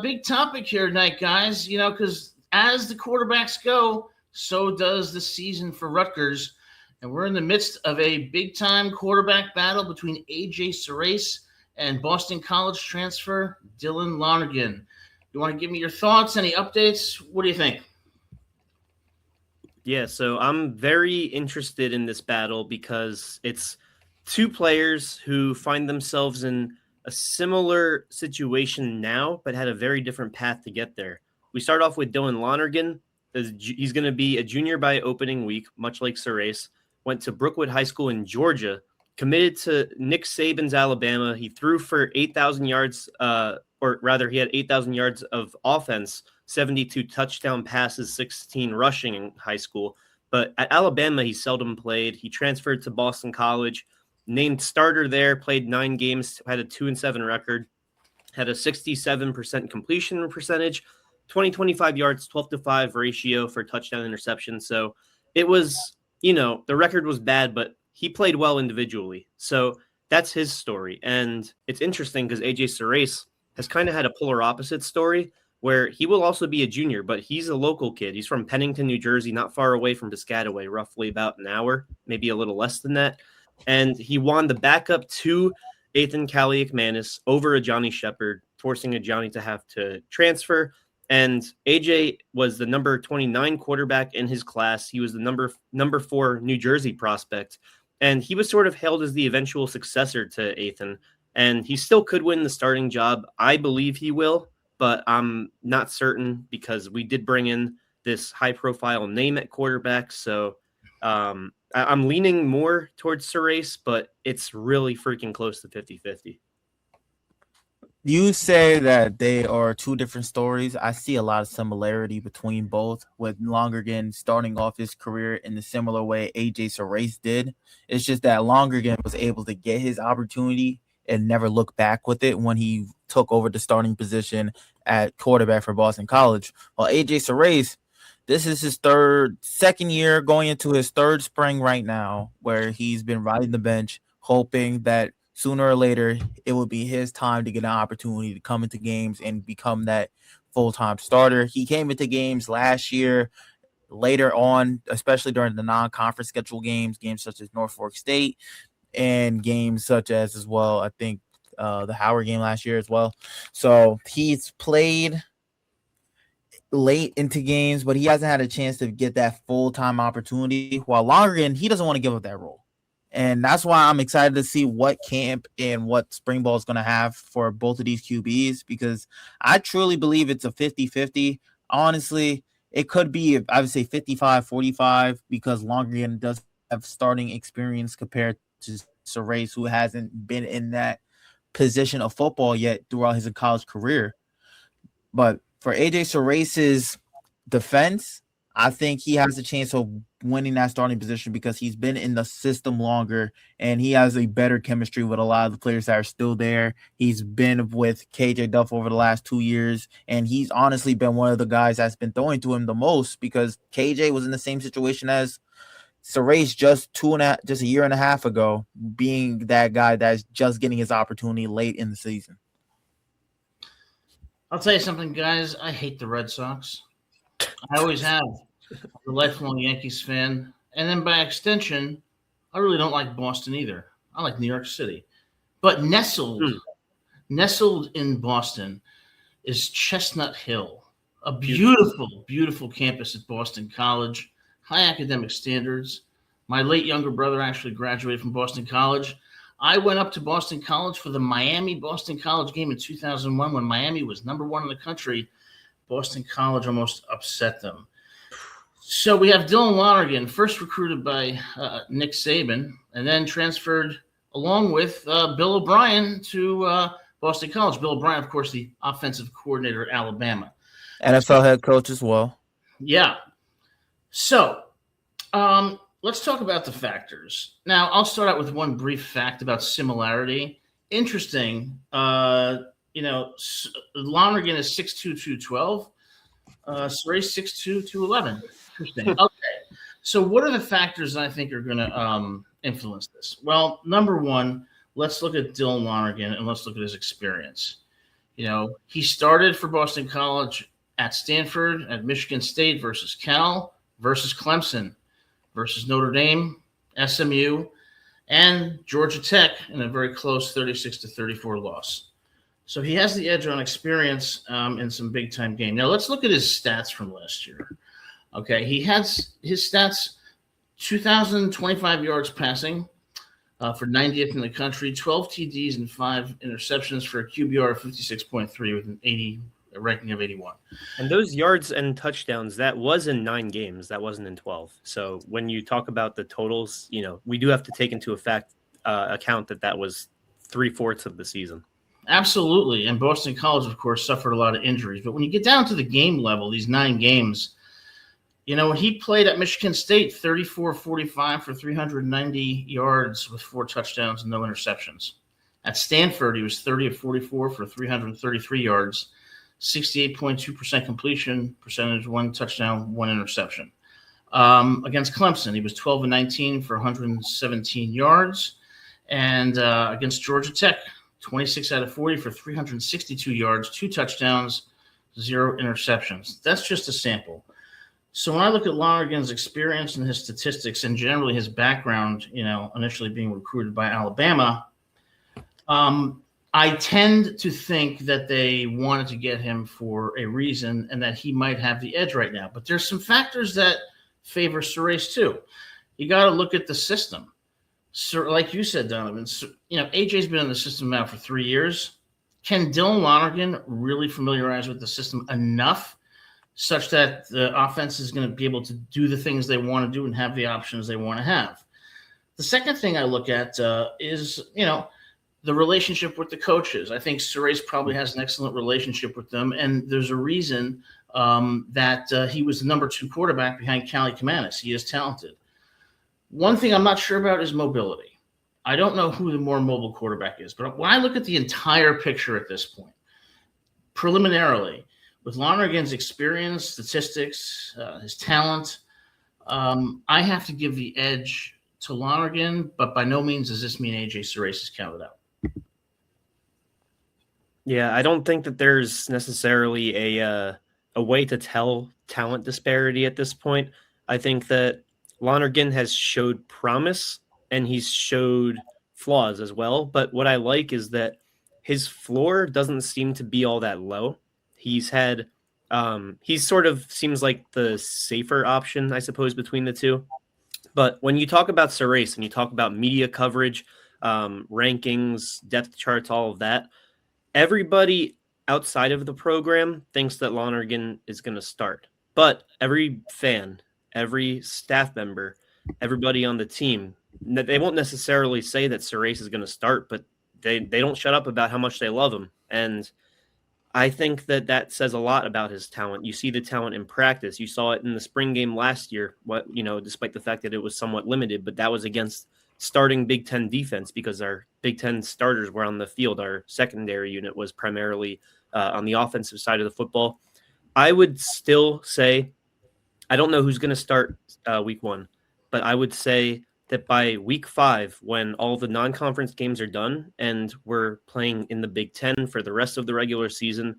big topic here tonight, guys. Because as the quarterbacks go, so does the season for Rutgers. And we're in the midst of a big-time quarterback battle between A.J. SURACE and Boston College transfer Dylan Lonergan. You want to give me your thoughts, any updates? What do you think? Yeah, so I'm very interested in this battle because it's two players who find themselves in a similar situation now, but had a very different path to get there. We start off with Dylan Lonergan. He's going to be a junior by opening week, much like SURACE. Went to Brookwood High School in Georgia, committed to Nick Saban's Alabama. He threw for 8,000 yards, or rather, he had 8,000 yards of offense, 72 touchdown passes, 16 rushing in high school. But at Alabama, he seldom played. He transferred to Boston College, named starter there, played 9 games, had a 2-7 record, had a 67% completion percentage, 25 yards, 12-5 ratio for touchdown interception. So it was, the record was bad, but he played well individually. So that's his story. And it's interesting because A.J. SURACE has kind of had a polar opposite story where he will also be a junior, but he's a local kid. He's from Pennington, New Jersey, not far away from Piscataway, roughly about an hour, maybe a little less than that. And he won the backup to Ethan Kaliakmanis over a Johnny Shepard, forcing a Johnny to have to transfer. And AJ was the number 29 quarterback in his class. He was the number 4 New Jersey prospect. And he was sort of hailed as the eventual successor to Ethan. And he still could win the starting job. I believe he will, but I'm not certain because we did bring in this high-profile name at quarterback. So I'm leaning more towards SURACE, but it's really freaking close to 50-50. You say that they are two different stories. I see a lot of similarity between both, with Lonergan starting off his career in the similar way A.J. SURACE did. It's just that Lonergan was able to get his opportunity and never look back with it when he took over the starting position at quarterback for Boston College. While A.J. SURACE, this is his second year, going into his third spring right now, where he's been riding the bench, hoping that sooner or later it will be his time to get an opportunity to come into games and become that full-time starter. He came into games last year, later on, especially during the non-conference schedule games such as Norfolk State, and games such as well, I think, the Howard game last year as well. So he's played late into games, but he hasn't had a chance to get that full-time opportunity. While Lonergan, he doesn't want to give up that role. And that's why I'm excited to see what camp and what spring ball is going to have for both of these QBs, because I truly believe it's a 50-50. Honestly, it could be, I would say 55-45, because Lonergan does have starting experience compared to SURACE, who hasn't been in that position of football yet throughout his college career. But for A.J. SURACE's defense, I think he has a chance of winning that starting position because he's been in the system longer and he has a better chemistry with a lot of the players that are still there. He's been with KJ Duff over the last 2 years, and he's honestly been one of the guys that's been throwing to him the most, because KJ was in the same situation as SURACE just a year and a half ago, being that guy that's just getting his opportunity late in the season. I'll tell you something, guys. I hate the Red Sox. I always have. I'm a lifelong Yankees fan. And then by extension, I really don't like Boston either. I like New York City. But nestled in Boston is Chestnut Hill, a beautiful, beautiful campus at Boston College, high academic standards. My late younger brother actually graduated from Boston College. I went up to Boston College for the Miami-Boston College game in 2001 when Miami was number 1 in the country. Boston College almost upset them. So we have Dylan Lonergan, first recruited by Nick Saban, and then transferred along with Bill O'Brien to Boston College. Bill O'Brien, of course, the offensive coordinator at Alabama. NFL head coach as well. Yeah. So let's talk about the factors. Now, I'll start out with one brief fact about similarity. Interesting. Lonergan is 6'2", 212. SURACE 6'2", 211. Interesting. Okay. So what are the factors that I think are going to influence this? Well, number one, let's look at Dylan Lonergan and let's look at his experience. He started for Boston College at Stanford, at Michigan State versus Cal, versus Clemson, versus Notre Dame, SMU, and Georgia Tech in a very close 36-34 loss. So he has the edge on experience in some big-time game. Now let's look at his stats from last year. Okay, he has his stats: 2,025 yards passing for 90th in the country, 12 TDs and 5 interceptions for a QBR of 56.3 with a ranking of 81. And those yards and touchdowns, that was in 9 games. That wasn't in 12. So when you talk about the totals, we do have to take into account that was 3/4 of the season. Absolutely. And Boston College, of course, suffered a lot of injuries. But when you get down to the game level, these 9 games, when he played at Michigan State, 34-45 for 390 yards with 4 touchdowns and no interceptions. At Stanford, he was 30-44 for 333 yards, 68.2% completion percentage, 1 touchdown, 1 interception. Against Clemson, he was 12-19 for 117 yards. And against Georgia Tech, 26 out of 40 for 362 yards, 2 touchdowns, 0 interceptions. That's just a sample. So when I look at Lonergan's experience and his statistics and generally his background, initially being recruited by Alabama, I tend to think that they wanted to get him for a reason and that he might have the edge right now. But there's some factors that favor SURACE too. You got to look at the system. So, like you said, Donovan, AJ's been in the system now for 3 years. Can Dylan Lonergan really familiarize with the system enough such that the offense is going to be able to do the things they want to do and have the options they want to have? The second thing I look at is, the relationship with the coaches. I think SURACE probably has an excellent relationship with them, and there's a reason that he was the number 2 quarterback behind Cali Kamanis. He is talented. One thing I'm not sure about is mobility. I don't know who the more mobile quarterback is, but when I look at the entire picture at this point, preliminarily, with Lonergan's experience, statistics, his talent, I have to give the edge to Lonergan, but by no means does this mean AJ SURACE is counted out. Yeah, I don't think that there's necessarily a way to tell talent disparity at this point. I think that Lonergan has showed promise and he's showed flaws as well. But what I like is that his floor doesn't seem to be all that low. He's had, he sort of seems like the safer option, I suppose, between the two. But when you talk about SURACE and you talk about media coverage, rankings, depth charts, all of that, everybody outside of the program thinks that Lonergan is going to start. But every fan, every staff member, everybody on the team, they won't necessarily say that SURACE is going to start, but they don't shut up about how much they love him. And I think that says a lot about his talent. You see the talent in practice. You saw it in the spring game last year, despite the fact that it was somewhat limited, but that was against starting Big Ten defense because our Big Ten starters were on the field. Our secondary unit was primarily on the offensive side of the football. I would still say, I don't know who's going to start week 1, but I would say that by week 5, when all the non-conference games are done and we're playing in the Big Ten for the rest of the regular season,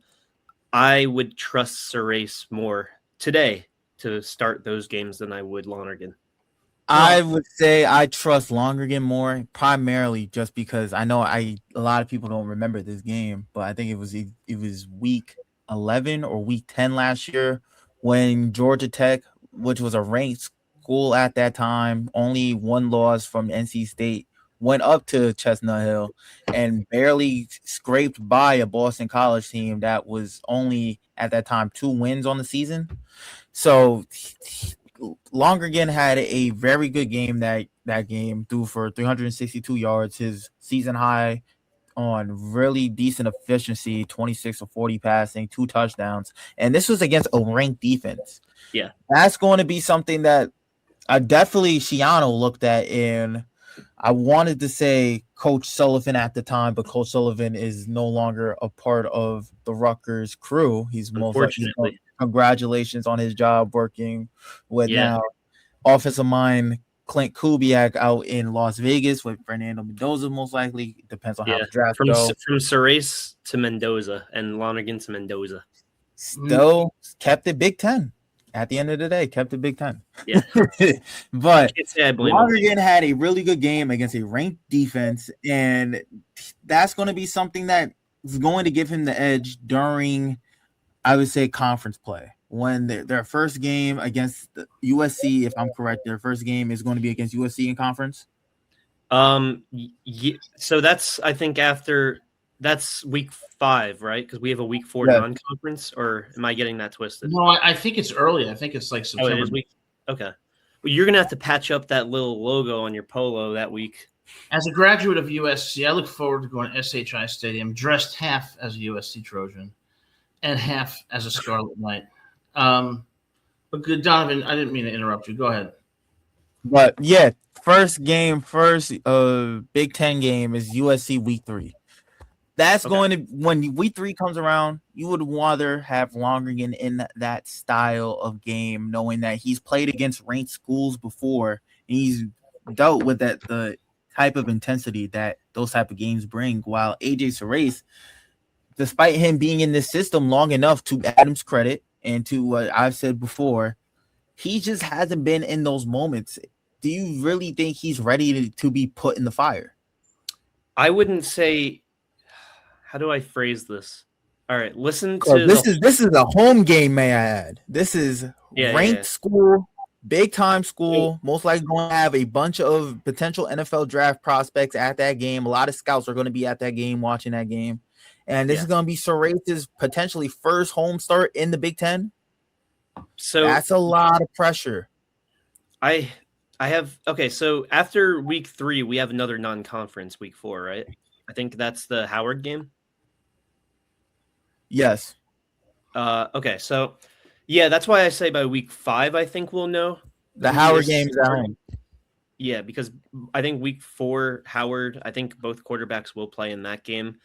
I would trust SURACE more today to start those games than I would Lonergan. I would say I trust Lonergan more, primarily just because I know a lot of people don't remember this game, but I think it was week 11 or week 10 last year when Georgia Tech, which was a ranked school at that time, only 1 loss from NC State, went up to Chestnut Hill and barely scraped by a Boston College team that was only at that time 2 wins on the season. So Lonergan had a very good game that game, threw for 362 yards, his season high on really decent efficiency, 26 of 40 passing, 2 touchdowns. And this was against a ranked defense. Yeah. That's going to be something that definitely Shiano looked at, and I wanted to say Coach Sullivan at the time, but Coach Sullivan is no longer a part of the Rutgers crew. He's most likely, congratulations on his job working with now offensive mind Clint Kubiak out in Las Vegas with Fernando Mendoza, most likely. Depends on how the draft goes. From SURACE to Mendoza and Lonergan to Mendoza. Still kept it Big Ten. At the end of the day, kept it Big Ten. Yeah. But Lonergan Lonergan had a really good game against a ranked defense, and that's going to be something that is going to give him the edge during, I would say, conference play. When their first game against the USC, if I'm correct, their first game is going to be against USC in conference. So that's, I think, that's week 5, right? Because we have a week 4 non-conference, or am I getting that twisted? No, I think it's early. I think it's like September. Oh, it is week. Okay. Well, you're gonna have to patch up that little logo on your polo that week. As a graduate of USC, I look forward to going to SHI Stadium dressed half as a USC Trojan and half as a Scarlet Knight. But good, Donovan, I didn't mean to interrupt you. Go ahead. But yeah, first Big Ten game is USC week 3. That's going to, when week 3 comes around, you would rather have Lonergan in that style of game, knowing that he's played against ranked schools before and he's dealt with the type of intensity that those type of games bring. While AJ SURACE, despite him being in this system long enough, to Adam's credit and to what I've said before, he just hasn't been in those moments. Do you really think he's ready to be put in the fire? I wouldn't say. How do I phrase this? All right, listen to this is a home game, may I add. This is ranked school, big time school. Most likely going to have a bunch of potential NFL draft prospects at that game. A lot of scouts are going to be at that game, watching that game. And this is going to be SURACE's potentially first home start in the Big Ten. So that's a lot of pressure. I have so after week 3, we have another non-conference week 4, right? I think that's the Howard game. Yes. Okay, so yeah, that's why I say by week 5, I think we'll know. The Howard game is at home. Yeah, because I think week 4, Howard, I think both quarterbacks will play in that game,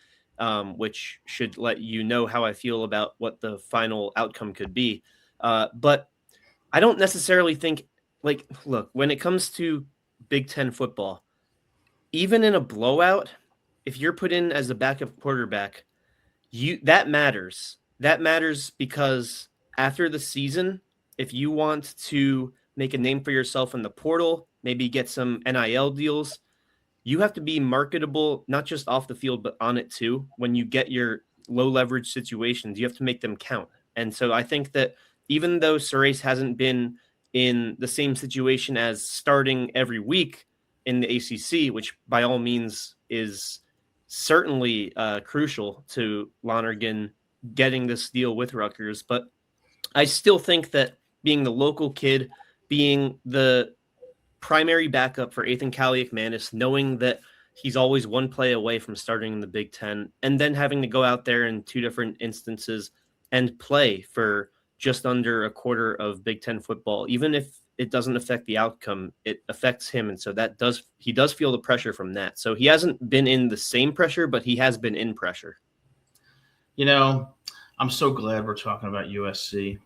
which should let you know how I feel about what the final outcome could be. But I don't necessarily think, look, when it comes to Big Ten football, even in a blowout, if you're put in as a backup quarterback, that matters. That matters because after the season, if you want to make a name for yourself in the portal, maybe get some NIL deals, you have to be marketable, not just off the field, but on it too. When you get your low leverage situations, you have to make them count. And so I think that even though SURACE hasn't been in the same situation as starting every week in the ACC, which by all means is certainly crucial to Lonergan getting this deal with Rutgers. But I still think that being the local kid, being the primary backup for Ethan Kaliakmanis, knowing that he's always one play away from starting in the Big Ten, and then having to go out there in 2 different instances and play for just under a quarter of Big Ten football, even if it doesn't affect the outcome, it affects him. And so he does feel the pressure from that. So he hasn't been in the same pressure, but he has been in pressure. You know, I'm so glad we're talking about USC.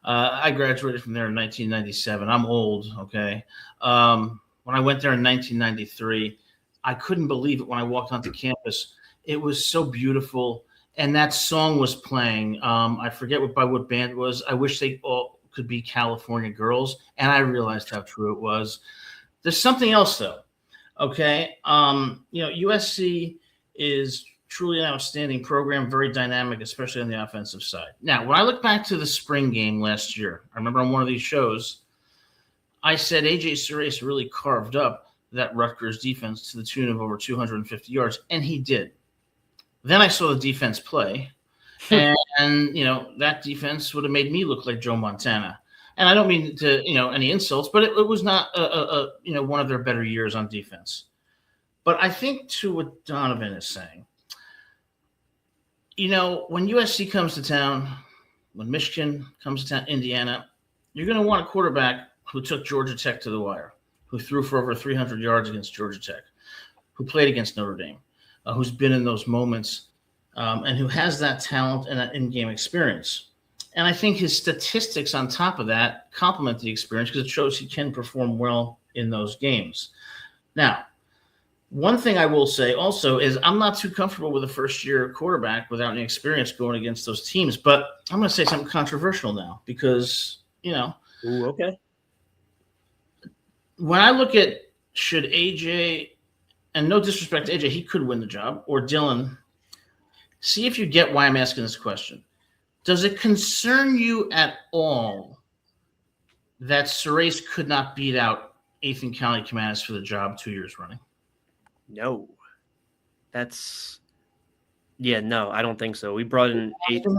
I graduated from there in 1997. I'm old, okay? When I went there in 1993, I couldn't believe it when I walked onto campus. It was so beautiful. And that song was playing. I forget by what band it was. I wish they all could be California Girls. And I realized how true it was. There's something else, though. Okay. USC is truly an outstanding program, very dynamic, especially on the offensive side. Now, when I look back to the spring game last year, I remember on one of these shows, I said AJ SURACE really carved up that Rutgers defense to the tune of over 250 yards, and he did. Then I saw the defense play, and that defense would have made me look like Joe Montana. And I don't mean to, any insults, but it was not one of their better years on defense. But I think to what Donovan is saying, when USC comes to town, when Michigan comes to town, Indiana, you're going to want a quarterback who took Georgia Tech to the wire, who threw for over 300 yards against Georgia Tech, who played against Notre Dame, who's been in those moments, and who has that talent and that in-game experience. And I think his statistics on top of that complement the experience because it shows he can perform well in those games. Now, one thing I will say also is I'm not too comfortable with a first-year quarterback without any experience going against those teams. But I'm going to say something controversial now because, Ooh, okay. when I look at should AJ, and no disrespect to AJ, he could win the job, or Dylan, see if you get why I'm asking this question. Does it concern you at all that SURACE could not beat out Ethan County Commanders for the job 2 years running? No. No, I don't think so. We brought in Ethan.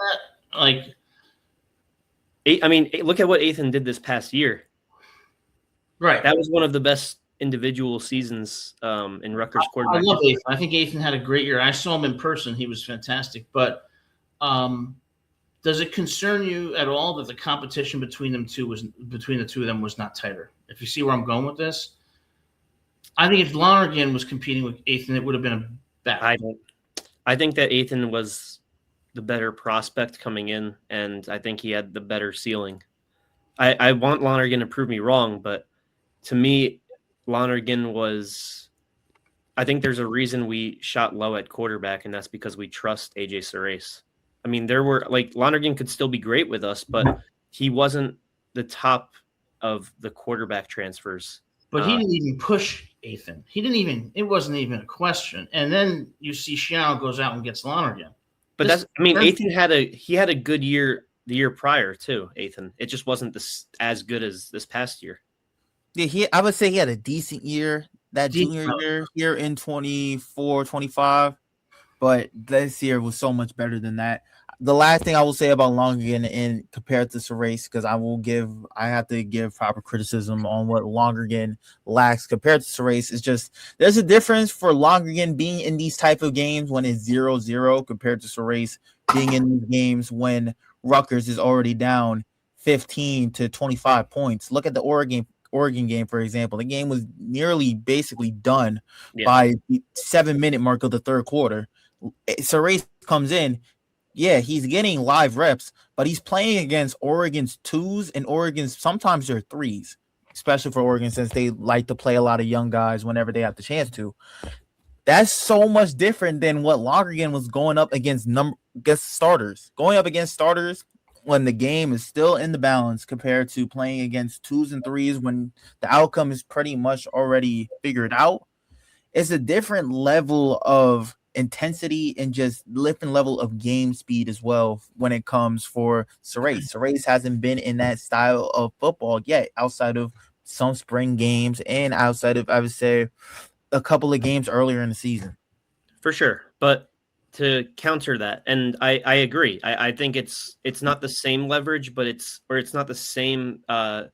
Look at what Ethan did this past year. Right. That was one of the best individual seasons in Rutgers quarterback. I love Ethan. I think Ethan had a great year. I saw him in person. He was fantastic. But does it concern you at all that the competition between the two of them was not tighter? If you see where I'm going with this, I think if Lonergan was competing with Ethan, it would have been a battle. I think that Ethan was the better prospect coming in, and I think he had the better ceiling. I want Lonergan to prove me wrong, but to me, Lonergan was. I think there's a reason we shot low at quarterback, and that's because we trust AJ SURACE. I mean, Lonergan could still be great with us, but he wasn't the top of the quarterback transfers. But he didn't even push Ethan. It wasn't even a question. And then you see Shiano goes out and gets Lonergan. But Ethan had a good year the year prior too, Ethan. It just wasn't as good as this past year. Yeah, I would say he had a decent year junior year here in 24, 25. But this year was so much better than that. The last thing I will say about Lonergan and compared to SURACE, because I have to give proper criticism on what Lonergan lacks compared to SURACE, is just there's a difference for Lonergan being in these type of games when it's 0-0 compared to SURACE being in these games when Rutgers is already down 15 to 25 points. Look at the Oregon game, for example. The game was nearly basically done by the 7-minute mark of the third quarter. SURACE comes in. Yeah, he's getting live reps, but he's playing against Oregon's 2s and Oregon's sometimes their 3s, especially for Oregon since they like to play a lot of young guys whenever they have the chance to. That's so much different than what Lonergan was going up against starters. Going up against starters when the game is still in the balance compared to playing against 2s and 3s when the outcome is pretty much already figured out. It's a different level of intensity and just different level of game speed as well when it comes for SURACE. SURACE hasn't been in that style of football yet outside of some spring games and outside of, I would say, a couple of games earlier in the season. For sure. But to counter that, and I agree. I think it's not the same leverage, but it's not the same not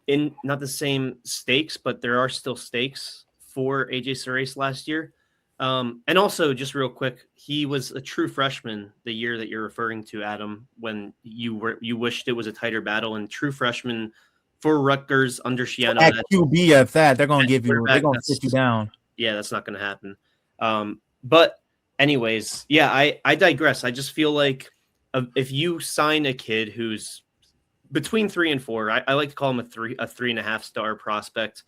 the same stakes, but there are still stakes for AJ SURACE last year. And also, just real quick, he was a true freshman the year that you're referring to, Adam, when you wished it was a tighter battle. And true freshman for Rutgers under Shiano. At QB at that, they're going to sit you down. Yeah, that's not going to happen. But anyways, yeah, I digress. I just feel like if you sign a kid who's between 3 and 4, I like to call him a 3.5 star prospect.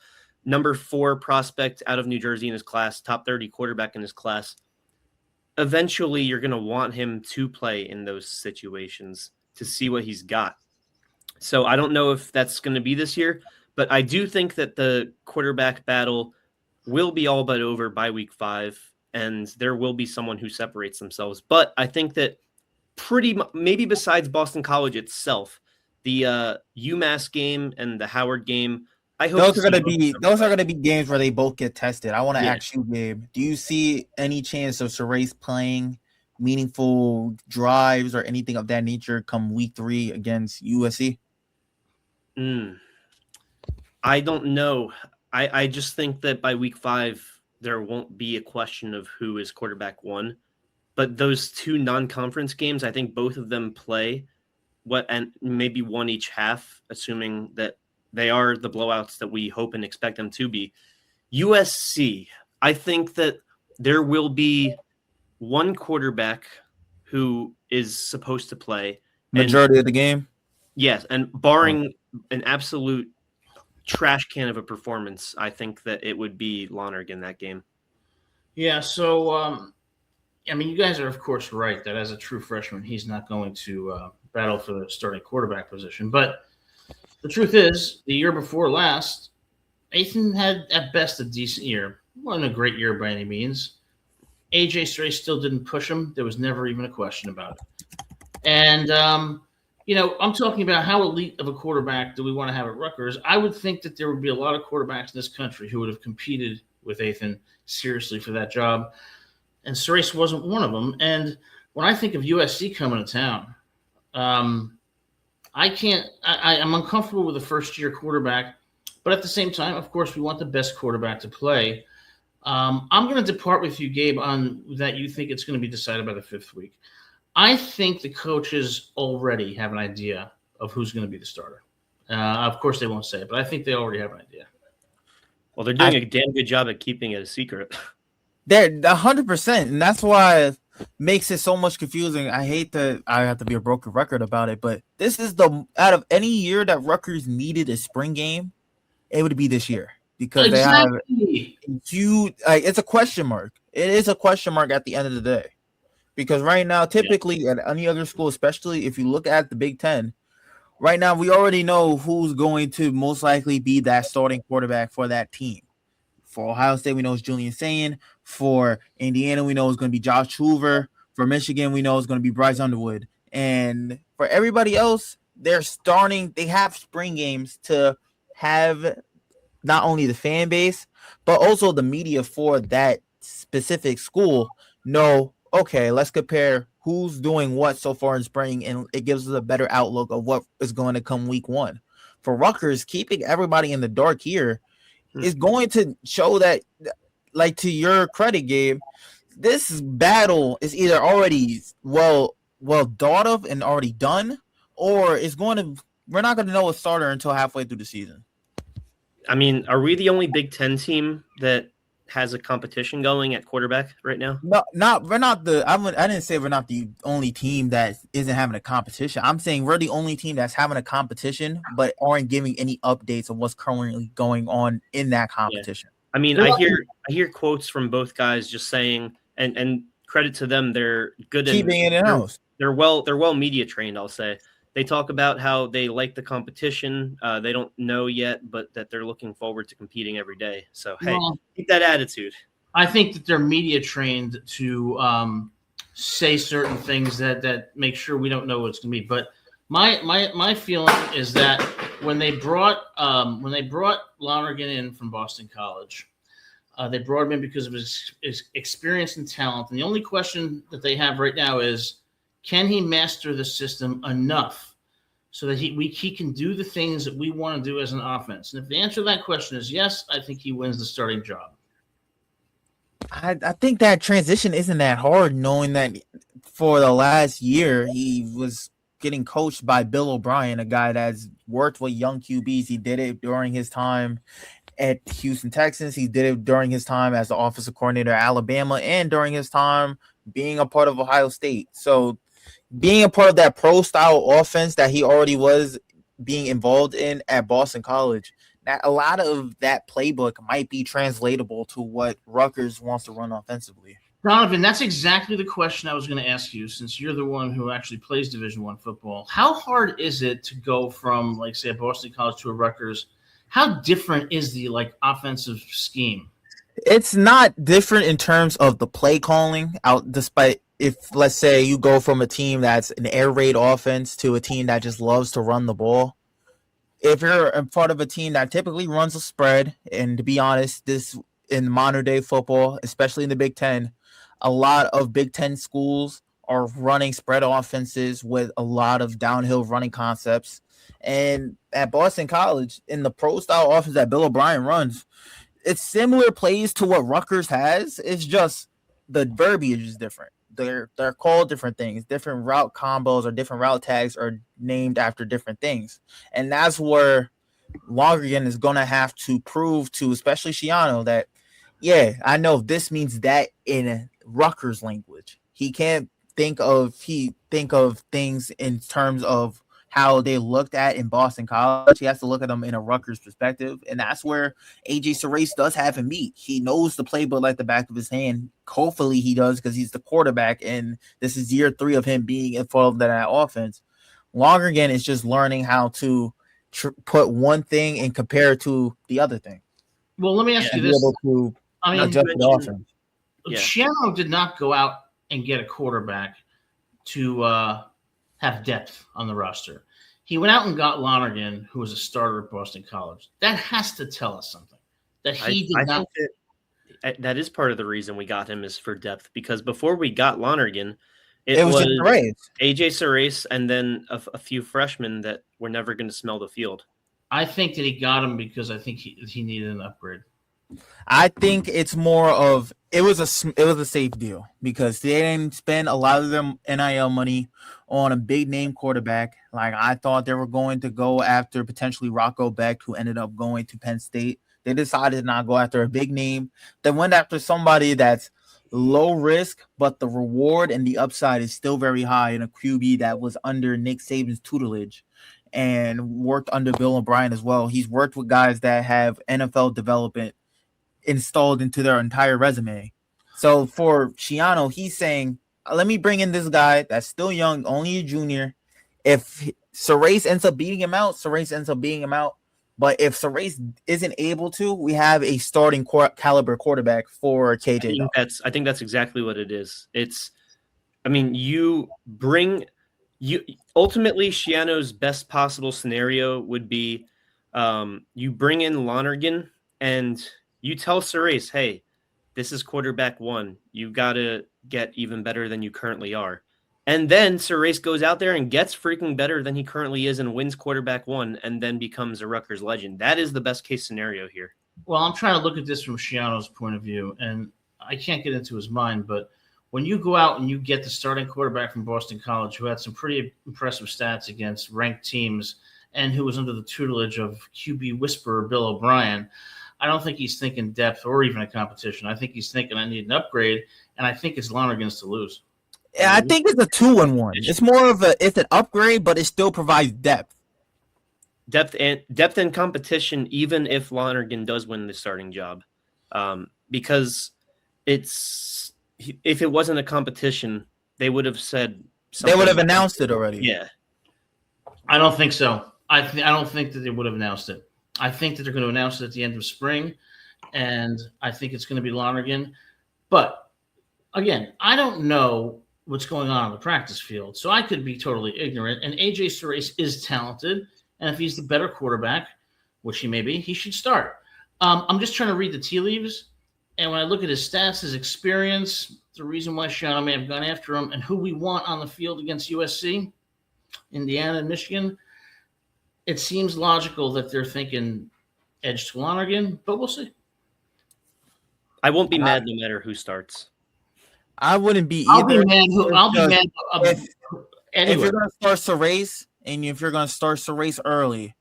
Number 4 prospect out of New Jersey in his class, top 30 quarterback in his class. Eventually, you're going to want him to play in those situations to see what he's got. So I don't know if that's going to be this year, but I do think that the quarterback battle will be all but over by week 5, and there will be someone who separates themselves. But I think that maybe besides Boston College itself, the UMass game and the Howard game, I hope those are going to be games where they both get tested. I want to ask you, Gabe, do you see any chance of SURACE playing meaningful drives or anything of that nature come week 3 against USC? I don't know. I just think that by week 5 there won't be a question of who is quarterback 1. But those 2 non-conference games, I think both of them play and maybe one each half, assuming that they are the blowouts that we hope and expect them to be. USC, I think that there will be one quarterback who is supposed to play. Majority of the game? Yes, and barring an absolute trash can of a performance, I think that it would be Lonergan that game. Yeah, so I mean, you guys are of course right that as a true freshman, he's not going to battle for the starting quarterback position. But the truth is, the year before last, Ethan had at best a decent year. Wasn't a great year by any means. AJ SURACE still didn't push him. There was never even a question about it. And I'm talking about how elite of a quarterback do we want to have at Rutgers. I would think that there would be a lot of quarterbacks in this country who would have competed with Ethan seriously for that job. And SURACE wasn't one of them. And when I think of USC coming to town, I'm uncomfortable with a first-year quarterback. But at the same time, of course, we want the best quarterback to play. I'm going to depart with you, Gabe, on that you think it's going to be decided by the 5th week. I think the coaches already have an idea of who's going to be the starter. Of course, they won't say it, but I think they already have an idea. Well, they're doing a damn good job at keeping it a secret. They're 100%, and that's why it makes it so much confusing. I hate that I have to be a broken record about it, but this is out of any year that Rutgers needed a spring game, it would be this year because they have huge. It's a question mark. It is a question mark at the end of the day. Because right now, typically at any other school, especially if you look at the Big Ten, right now we already know who's going to most likely be that starting quarterback for that team. For Ohio State, we know it's Julian Sayin. For Indiana, we know it's going to be Josh Hoover. For Michigan, we know it's going to be Bryce Underwood. And for everybody else, they have spring games to have not only the fan base, but also the media for that specific school know, okay, let's compare who's doing what so far in spring, and it gives us a better outlook of what is going to come week 1. For Rutgers, keeping everybody in the dark here is going to show that, like, to your credit, Gabe, this battle is either already well thought of and already done, or we're not going to know a starter until halfway through the season. I mean, are we the only Big Ten team that has a competition going at quarterback right now? No, we're not I didn't say we're not the only team that isn't having a competition. I'm saying we're the only team that's having a competition, but aren't giving any updates of what's currently going on in that competition. Yeah. I mean, I hear quotes from both guys just saying, and credit to them, they're good keeping it in house. They're well media trained, I'll say. They talk about how they like the competition. They don't know yet, but that they're looking forward to competing every day. So, hey, keep that attitude. I think that they're media trained to say certain things that make sure we don't know what it's going to be. But my feeling is that when they brought Lonergan in from Boston College, they brought him in because of his experience and talent. And the only question that they have right now is, can he master the system enough so that he can do the things that we want to do as an offense? And if the answer to that question is yes, I think he wins the starting job. I think that transition isn't that hard, knowing that for the last year he was getting coached by Bill O'Brien, a guy that's worked with young QBs. He did it during his time at Houston Texans. He did it during his time as the offensive coordinator at Alabama and during his time being a part of Ohio State. So being a part of that pro-style offense that he already was being involved in at Boston College, that a lot of that playbook might be translatable to what Rutgers wants to run offensively. Donovan, that's exactly the question I was going to ask you, since you're the one who actually plays Division I football. How hard is it to go from, like, say, a Boston College to a Rutgers? How different is the, offensive scheme? It's not different in terms of the play calling, despite if, let's say, you go from a team that's an air raid offense to a team that just loves to run the ball. If you're a part of a team that typically runs a spread, and to be honest, this in modern day football, especially in the Big Ten, a lot of Big Ten schools are running spread offenses with a lot of downhill running concepts. And at Boston College, in the pro-style offense that Bill O'Brien runs, it's similar plays to what Rutgers has. It's just the verbiage is different. They're called different things. Different route combos or different route tags are named after different things. And that's where Lonergan is going to have to prove to, especially Shiano, that, yeah, I know this means that in Rutgers language. He can't think of things in terms of how they looked at in Boston College. He has to look at them in a Rutgers perspective, and that's where AJ SURACE does have him beat. He knows the playbook like the back of his hand. Hopefully he does, because he's the quarterback, and this is year 3 of him being involved in that offense. Lonergan is just learning how to put one thing and compare it to the other thing. Well, let me ask you Be this. able to I mean, adjust the offense. Shiano did not go out and get a quarterback to have depth on the roster. He went out and got Lonergan, who was a starter at Boston College. That has to tell us something. That he did not. Think that is part of the reason we got him, is for depth, because before we got Lonergan, it was AJ SURACE and then a few freshmen that were never going to smell the field. I think that he got him because I think he needed an upgrade. I think it's more of it was a safe deal, because they didn't spend a lot of their NIL money on a big name quarterback. Like, I thought they were going to go after potentially Rocco Beck, who ended up going to Penn State. They decided to not go after a big name. They went after somebody that's low risk, but the reward and the upside is still very high, in a QB that was under Nick Saban's tutelage and worked under Bill O'Brien as well. He's worked with guys that have NFL development installed into their entire resume. So for Shiano, he's saying, let me bring in this guy that's still young, only a junior. If SURACE ends up beating him out, SURACE ends up beating him out. But if SURACE isn't able to, we have a starting caliber quarterback for KJ. I think that's exactly what it is. Ultimately, Shiano's best possible scenario would be you bring in Lonergan and you tell SURACE, hey, this is quarterback 1. You got to get even better than you currently are. And then SURACE goes out there and gets freaking better than he currently is and wins quarterback 1 and then becomes a Rutgers legend. That is the best case scenario here. Well, I'm trying to look at this from Shiano's point of view, and I can't get into his mind, but when you go out and you get the starting quarterback from Boston College, who had some pretty impressive stats against ranked teams and who was under the tutelage of QB whisperer Bill O'Brien, I don't think he's thinking depth or even a competition. I think he's thinking, I need an upgrade, and I think it's Lonergan's to lose. Yeah, I think it's a 2-in-1. It's more of it's an upgrade, but it still provides depth. Depth and competition, even if Lonergan does win the starting job, because if it wasn't a competition, they would have said something. They would have announced it already. Yeah, I don't think so. I don't think that they would have announced it. I think that they're going to announce it at the end of spring, and I think it's going to be Lonergan. But again, I don't know what's going on the practice field, so I could be totally ignorant. And AJ SURACE is talented, and if he's the better quarterback, which he may be, he should start. I'm just trying to read the tea leaves, and when I look at his stats, his experience, the reason why Shiano may have gone after him, and who we want on the field against USC, Indiana, and Michigan, it seems logical that they're thinking edge to Lonergan, but we'll see. I won't be mad no matter who starts. I wouldn't be I'll either. be mad. If you're going to start SURACE, and if you're going to start SURACE early,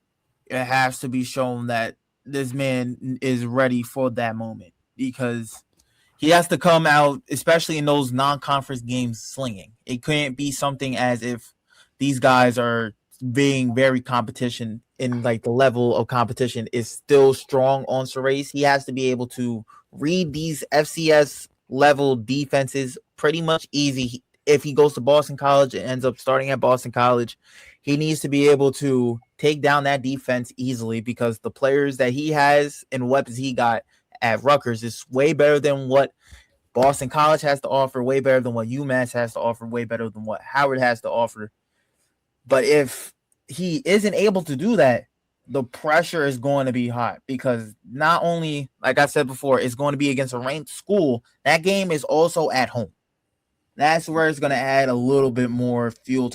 it has to be shown that this man is ready for that moment, because he has to come out, especially in those non-conference games, slinging. It can't be something as if these guys are being very competition in, like, the level of competition is still strong on SURACE. He has to be able to read these FCS level defenses pretty much easy. If he goes to Boston College and ends up starting at Boston College, he needs to be able to take down that defense easily, because the players that he has and weapons he got at Rutgers is way better than what Boston College has to offer, way better than what UMass has to offer, way better than what Howard has to offer. But if he isn't able to do that, the pressure is going to be hot, because not only, like I said before, it's going to be against a ranked school, that game is also at home. That's where it's going to add a little bit more fuel to the